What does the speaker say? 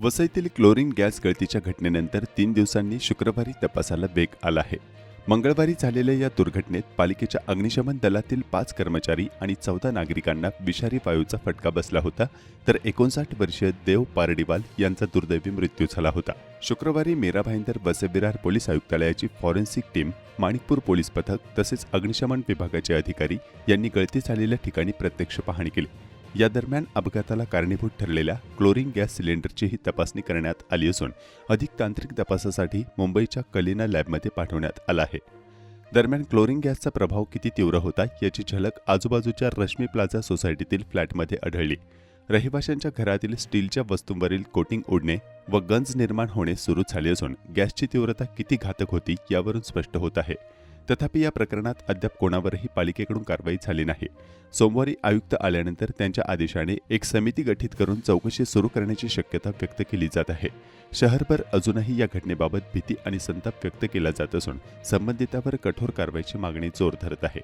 वसईतील chlorine gas गळतीच्या घटनेनंतर 3 दिवसांनी शुक्रवारी तपासाला वेग आला आहे. मंगळवारी झालेल्या या दुर्घटनेत पालिकेच्या अग्निशमन दलातील 5 कर्मचारी आणि 14 नागरिकांना विषारी वायूचा फटका बसला होता, तर 59 वर्षीय देव पारडीवाल यांचा दुर्दैवी मृत्यू झाला होता. शुक्रवारी मीरा भाईंदर वसई-विरार पोलीस आयुक्तालयाची फॉरेन्सिक टीम, माणिकपूर पोलीस पथक तसेच अग्निशमन विभागाचे अधिकारी यांनी गळती झालेल्या ठिकाणी प्रत्यक्ष पाहणी केली. या दरम्यान अपघाताला कारणीभूत ठरलेल्या क्लोरीन गॅस सिलेंडरचीही तपासणी करण्यात आली असून अधिक तांत्रिक तपासासाठी मुंबईच्या कलिना लॅबमध्ये पाठवण्यात आला आहे. दरम्यान क्लोरीन गॅसचा प्रभाव किती तीव्र होता याची झलक आजूबाजूच्या रश्मी प्लाझा सोसायटीतील फ्लॅटमध्ये आढळली. रहिवाशांच्या घरातील स्टीलच्या वस्तूंवरील कोटिंग उडणे व गंज निर्माण होणे सुरू झाले असून गॅसची तीव्रता किती घातक होती यावरून स्पष्ट होत आहे. तथापि या प्रकरणात अद्याप कोणावरही पालिकेकडून कारवाई झाली नाही. सोमवारी आयुक्त आल्यानंतर त्यांच्या आदेशाने एक समिती गठीत करून चौकशी सुरू करण्याची शक्यता व्यक्त केली जात आहे. शहरभर अजूनही या घटनेबाबत भीती आणि संताप व्यक्त केला जात असून संबंधितांवर कठोर कारवाईची मागणी जोर धरत आहे.